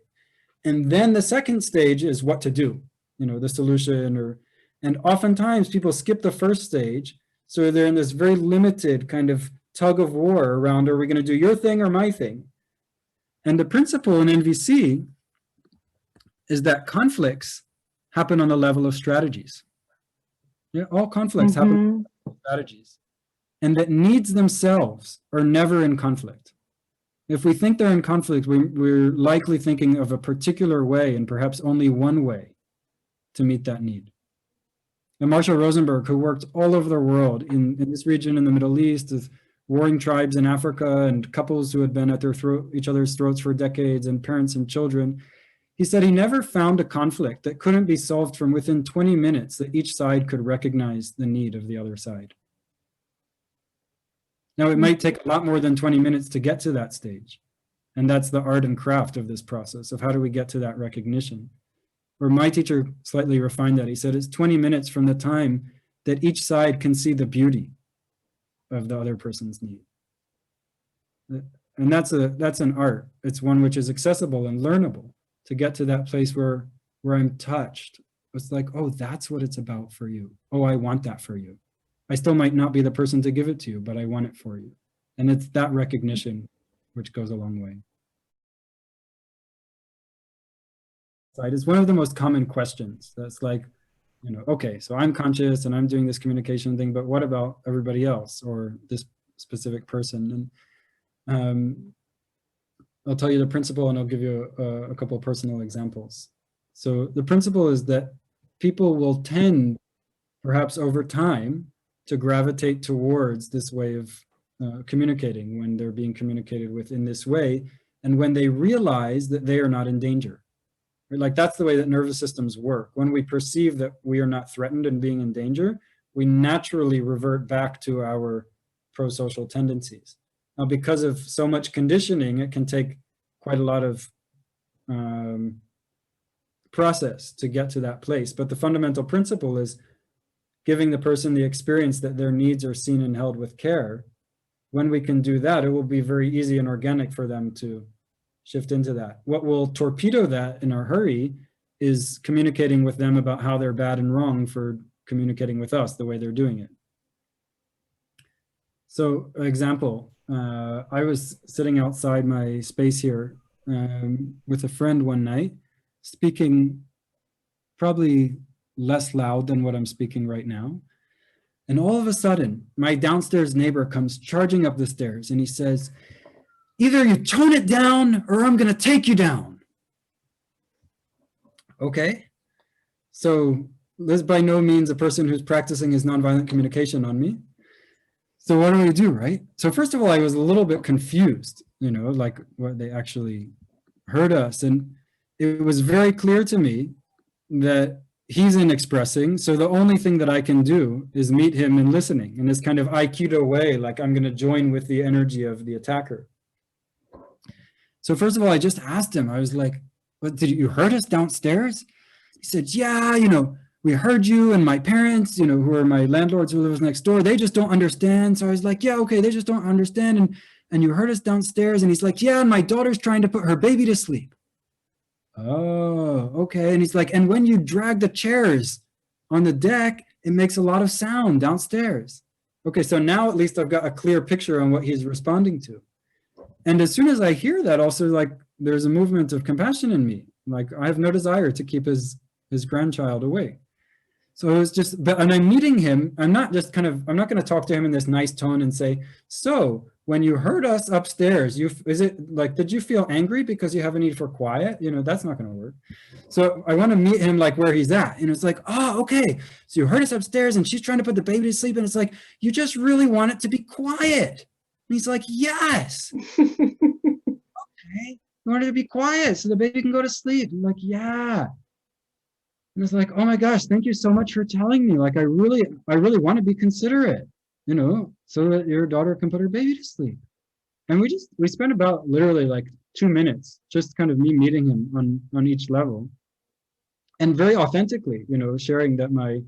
And then the second stage is what to do, you know, the solution, and oftentimes people skip the first stage. So they're in this very limited kind of tug of war around, are we going to do your thing or my thing? And the principle in NVC is that conflicts happen on the level of strategies. Yeah, all conflicts happen on the level of strategies. And that needs themselves are never in conflict. If we think they're in conflict, we're likely thinking of a particular way, and perhaps only one way to meet that need. And Marshall Rosenberg, who worked all over the world in this region in the Middle East, with warring tribes in Africa and couples who had been at each other's throats for decades, and parents and children, he said he never found a conflict that couldn't be solved from within 20 minutes that each side could recognize the need of the other side. Now, it might take a lot more than 20 minutes to get to that stage. And that's the art and craft of this process, of how do we get to that recognition. Where my teacher slightly refined that. He said it's 20 minutes from the time that each side can see the beauty of the other person's need. And that's an art. It's one which is accessible and learnable, to get to that place where I'm touched. It's like, oh, that's what it's about for you. Oh, I want that for you. I still might not be the person to give it to you, but I want it for you. And it's that recognition which goes a long way. It's one of the most common questions. That's like, you know, okay, so I'm conscious and I'm doing this communication thing, but what about everybody else or this specific person? And I'll tell you the principle, and I'll give you a couple of personal examples. So the principle is that people will tend, perhaps over time, to gravitate towards this way of communicating when they're being communicated with in this way, and when they realize that they are not in danger. Right? Like, that's the way that nervous systems work. When we perceive that we are not threatened and being in danger, we naturally revert back to our pro-social tendencies. Now, because of so much conditioning, it can take quite a lot of process to get to that place. But the fundamental principle is giving the person the experience that their needs are seen and held with care. When we can do that, it will be very easy and organic for them to shift into that. What will torpedo that in our hurry is communicating with them about how they're bad and wrong for communicating with us the way they're doing it. So, example, I was sitting outside my space here with a friend one night, speaking probably less loud than what I'm speaking right now. And all of a sudden, my downstairs neighbor comes charging up the stairs and he says, "Either you tone it down or I'm gonna take you down." Okay, so this is by no means a person who's practicing his nonviolent communication on me. So what do we do, right? So first of all, I was a little bit confused, you know, like what they actually heard us. And it was very clear to me that he's in expressing. So the only thing that I can do is meet him in listening in this kind of Aikido way, like I'm going to join with the energy of the attacker. So first of all, I just asked him, I was like, "What, did you heard us downstairs?" He said, "Yeah, you know, we heard you, and my parents, you know, who are my landlords who live next door, they just don't understand." So I was like, "Yeah, okay, they just don't understand. And you heard us downstairs." And he's like, "Yeah, and my daughter's trying to put her baby to sleep." Oh, okay. And he's like, "And when you drag the chairs on the deck, it makes a lot of sound downstairs." Okay, so now at least I've got a clear picture on what he's responding to. And as soon as I hear that, also, like, there's a movement of compassion in me. Like, I have no desire to keep his grandchild away. So it was just, and I'm meeting him, I'm not just kind of, I'm not going to talk to him in this nice tone and say, "So when you heard us upstairs, is it like, did you feel angry because you have a need for quiet?" You know, that's not going to work. So I want to meet him like where he's at. And it's like, "Oh, okay. So you heard us upstairs and she's trying to put the baby to sleep." And it's like, "You just really want it to be quiet." And he's like, "Yes." "Okay. You want it to be quiet so the baby can go to sleep." I'm like, "Yeah." And it's like, "Oh my gosh, thank you so much for telling me. Like, I really want to be considerate, you know, so that your daughter can put her baby to sleep." And we spent about literally like 2 minutes, just kind of me meeting him on each level. And very authentically, you know, sharing that I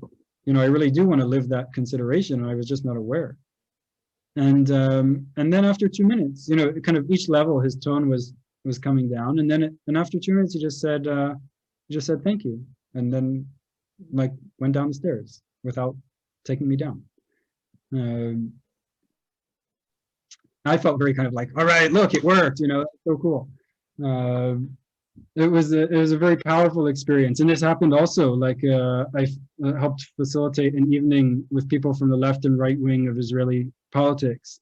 really do want to live that consideration, and I was just not aware. And then after 2 minutes, you know, kind of each level, his tone was coming down. And then after 2 minutes, he just said, "Thank you." And then, like, went down the stairs without taking me down. I felt very kind of like, "All right, look, it worked," you know, so cool. It was a very powerful experience. And this happened also, like, I helped facilitate an evening with people from the left and right wing of Israeli politics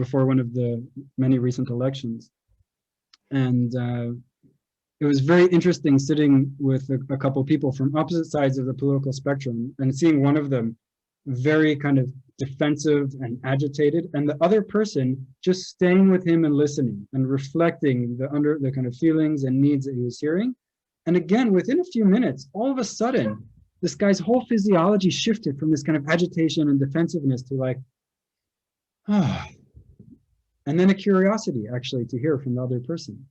before one of the many recent elections. And it was very interesting sitting with a couple of people from opposite sides of the political spectrum and seeing one of them very kind of defensive and agitated, and the other person just staying with him and listening and reflecting the kind of feelings and needs that he was hearing. And again, within a few minutes, all of a sudden, this guy's whole physiology shifted from this kind of agitation and defensiveness to like, ah, and then a curiosity actually to hear from the other person.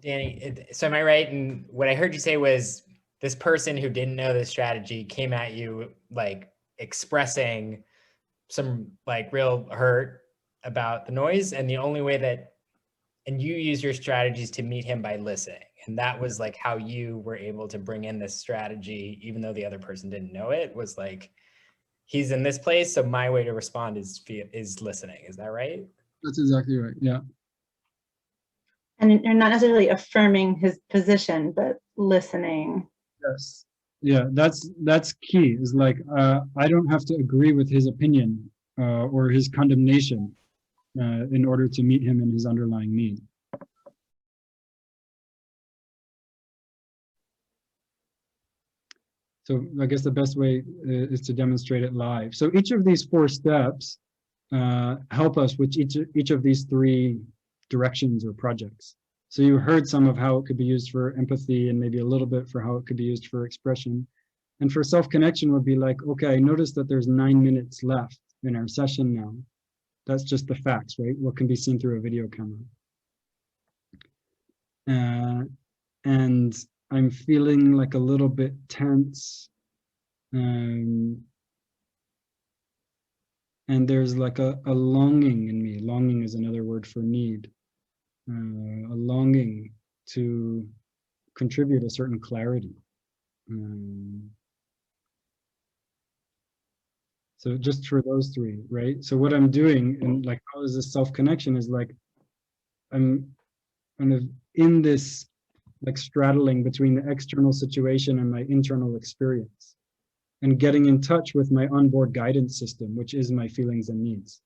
Danny, so am I right? And what I heard you say was this person who didn't know this strategy came at you like expressing some like real hurt about the noise, and the only way that, and you use your strategies to meet him by listening. And that was like how you were able to bring in this strategy, even though the other person didn't know it, was like, he's in this place, so my way to respond is listening. Is that right? That's exactly right. Yeah. And you're not necessarily affirming his position, but listening. Yes. Yeah, that's key. Is like I don't have to agree with his opinion or his condemnation in order to meet him in his underlying need. So I guess the best way is to demonstrate it live. So each of these 4 steps help us with each of these 3 directions or projects. So you heard some of how it could be used for empathy and maybe a little bit for how it could be used for expression. And for self-connection would be like, okay, I noticed that there's 9 minutes left in our session now. That's just the facts, right? What can be seen through a video camera. And I'm feeling like a little bit tense. And there's like a longing in me. Longing is another word for need. A longing to contribute a certain clarity. So just for those 3, right? So what I'm doing, and like how is this self-connection, is like I'm kind of in this like straddling between the external situation and my internal experience, and getting in touch with my onboard guidance system, which is my feelings and needs.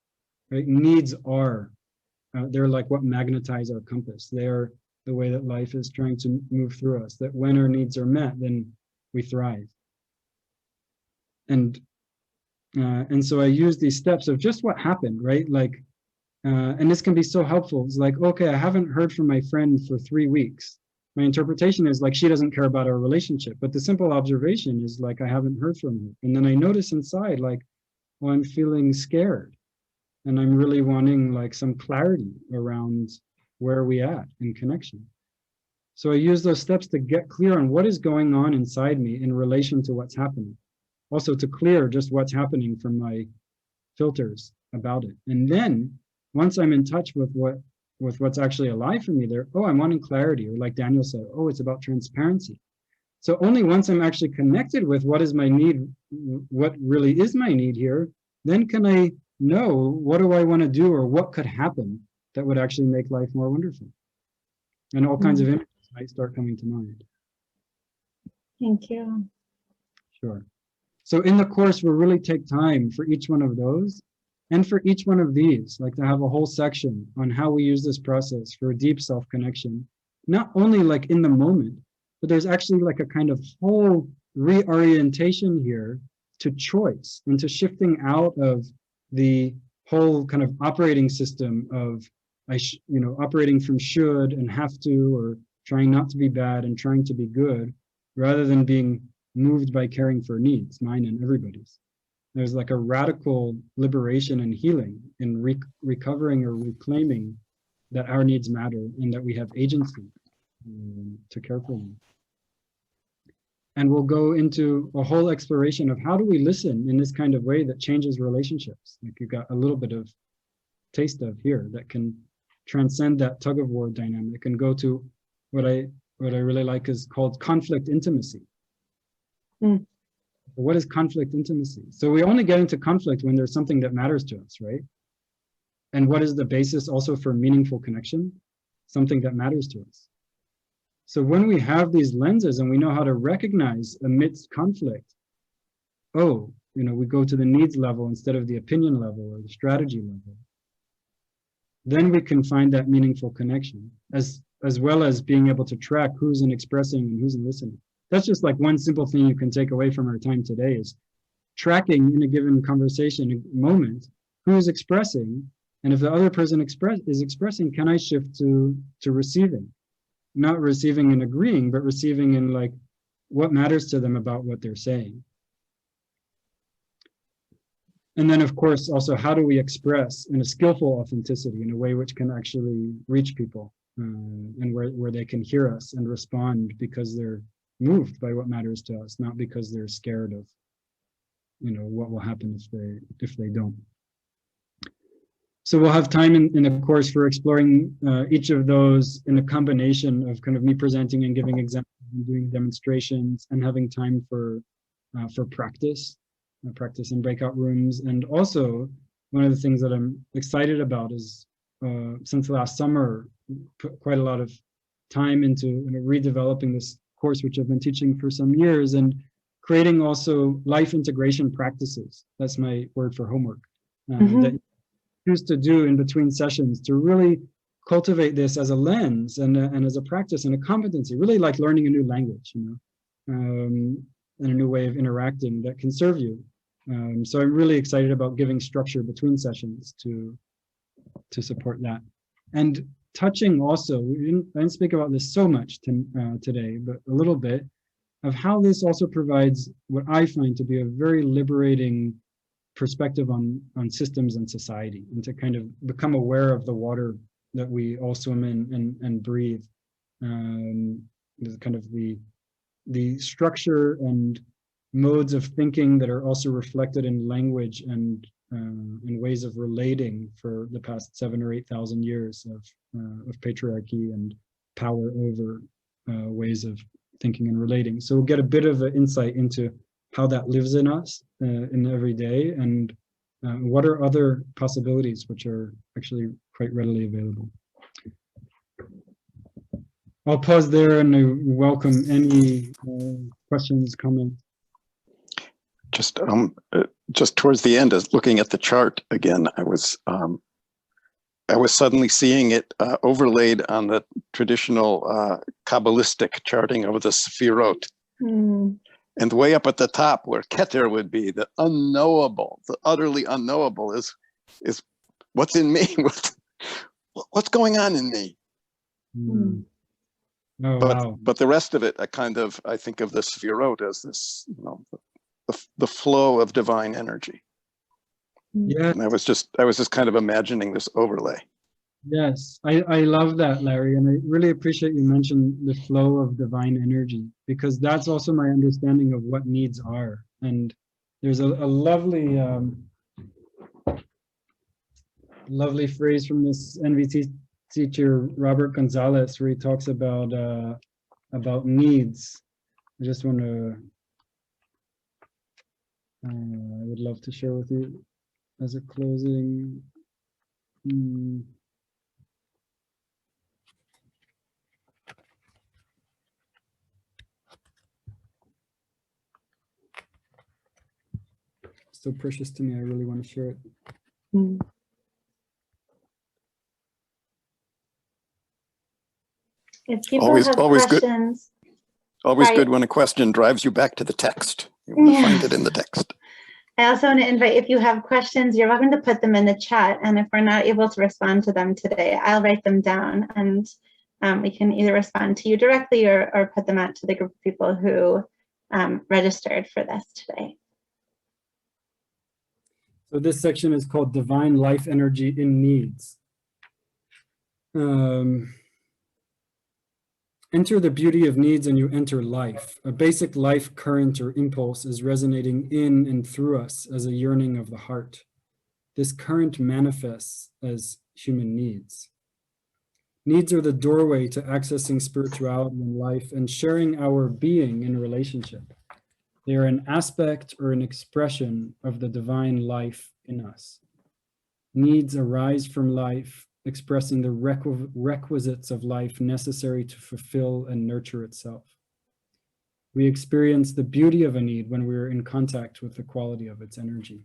Right? Needs are they're like what magnetize our compass. They're the way that life is trying to move through us. That when our needs are met, then we thrive. And so I use these steps of just what happened, right? Like, and this can be so helpful. It's like, okay, I haven't heard from my friend for 3 weeks. My interpretation is like, she doesn't care about our relationship. But the simple observation is like, I haven't heard from her. And then I notice inside, like, well, I'm feeling scared. And I'm really wanting like some clarity around where are we at in connection. So I use those steps to get clear on what is going on inside me in relation to what's happening. Also to clear just what's happening from my filters about it. And then once I'm in touch with what's actually alive for me there, oh, I'm wanting clarity, or like Daniel said, oh, it's about transparency. So only once I'm actually connected with what is my need, what really is my need here, then can I know what do I want to do, or what could happen that would actually make life more wonderful. And all kinds of images might start coming to mind. Thank you. Sure. So in the course, we'll really take time for each one of those, and for each one of these, like to have a whole section on how we use this process for a deep self-connection, not only like in the moment, but there's actually like a kind of whole reorientation here to choice and to shifting out of the whole kind of operating system of, operating from should and have to, or trying not to be bad and trying to be good, rather than being moved by caring for needs, mine and everybody's. There's like a radical liberation and healing in recovering or reclaiming that our needs matter and that we have agency to care for them. And we'll go into a whole exploration of how do we listen in this kind of way that changes relationships. Like you got a little bit of taste of here that can transcend that tug of war dynamic and go to what I really like is called conflict intimacy. What is conflict intimacy? So we only get into conflict when there's something that matters to us, right? And what is the basis also for meaningful connection? Something that matters to us. So when we have these lenses and we know how to recognize amidst conflict, oh, we go to the needs level instead of the opinion level or the strategy level, then we can find that meaningful connection, as well as being able to track who's in expressing and who's in listening. That's just like one simple thing you can take away from our time today is tracking in a given conversation moment who is expressing, and if the other person is expressing, can I shift to receiving? Not receiving and agreeing, but receiving in like what matters to them about what they're saying. And then of course, also how do we express in a skillful authenticity in a way which can actually reach people and where they can hear us and respond because they're moved by what matters to us, not because they're scared of, what will happen if they don't. So we'll have time in the course for exploring each of those in a combination of kind of me presenting and giving examples and doing demonstrations, and having time for practice in breakout rooms. And also, one of the things that I'm excited about is since last summer, put quite a lot of time into redeveloping this course, which I've been teaching for some years, and creating also life integration practices. That's my word for homework. That you choose to do in between sessions to really cultivate this as a lens and as a practice and a competency, really like learning a new language, and a new way of interacting that can serve you. So I'm really excited about giving structure between sessions to support that. And touching also, I didn't speak about this so much today, but a little bit of how this also provides what I find to be a very liberating perspective on systems and society, and to kind of become aware of the water that we all swim in and breathe. Kind of the structure and modes of thinking that are also reflected in language and in ways of relating for the past 7,000 or 8,000 years of patriarchy and power over ways of thinking and relating. So we'll get a bit of an insight into how that lives in us in every day, and what are other possibilities which are actually quite readily available. I'll pause there and I welcome any questions, comments. Just towards the end, as looking at the chart again, I was suddenly seeing it overlaid on the traditional Kabbalistic charting of the Sefirot. And way up at the top, where Keter would be, the unknowable, the utterly unknowable, is what's in me, what's going on in me. Oh, wow. But the rest of it, I think of the Sefirot as this, the flow of divine energy. Yeah. And I was just kind of imagining this overlay. Yes, I love that, Larry, and I really appreciate you mentioned the flow of divine energy, because that's also my understanding of what needs are. And there's a lovely lovely phrase from this NVT teacher, Robert Gonzalez, where he talks about needs. I just want to I would love to share with you as a closing. So precious to me, I really want to share it. If people have questions. Always good when a question drives you back to the text. You want to find it in the text. I also want to invite, if you have questions, you're welcome to put them in the chat. And if we're not able to respond to them today, I'll write them down, and we can either respond to you directly or put them out to the group of people who registered for this today. So this section is called Divine Life Energy in Needs. Enter the beauty of needs and you enter life. A basic life current or impulse is resonating in and through us as a yearning of the heart. This current manifests as human needs. Needs are the doorway to accessing spirituality in life and sharing our being in relationship. They are an aspect or an expression of the divine life in us. Needs arise from life, expressing the requisites of life necessary to fulfill and nurture itself. We experience the beauty of a need when we are in contact with the quality of its energy.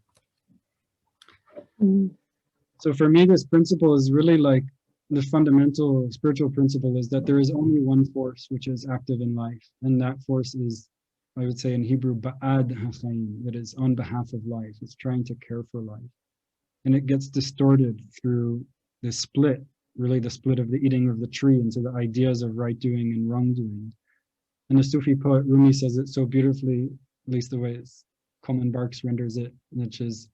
So for me, this principle is really like the fundamental spiritual principle is that there is only one force which is active in life. And that force is, I would say in Hebrew, ba'ad ha'chaim, that is on behalf of life. It's trying to care for life. And it gets distorted through the split, really the split of the eating of the tree into the ideas of right doing and wrongdoing. And the Sufi poet Rumi says it so beautifully, at least the way Coleman Barks renders it, which is,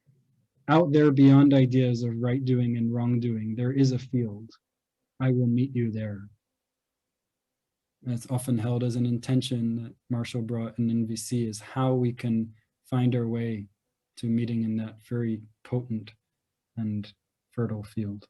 out there beyond ideas of right doing and wrongdoing, there is a field. I will meet you there. That's often held as an intention that Marshall brought in NVC, is how we can find our way to meeting in that very potent and fertile field.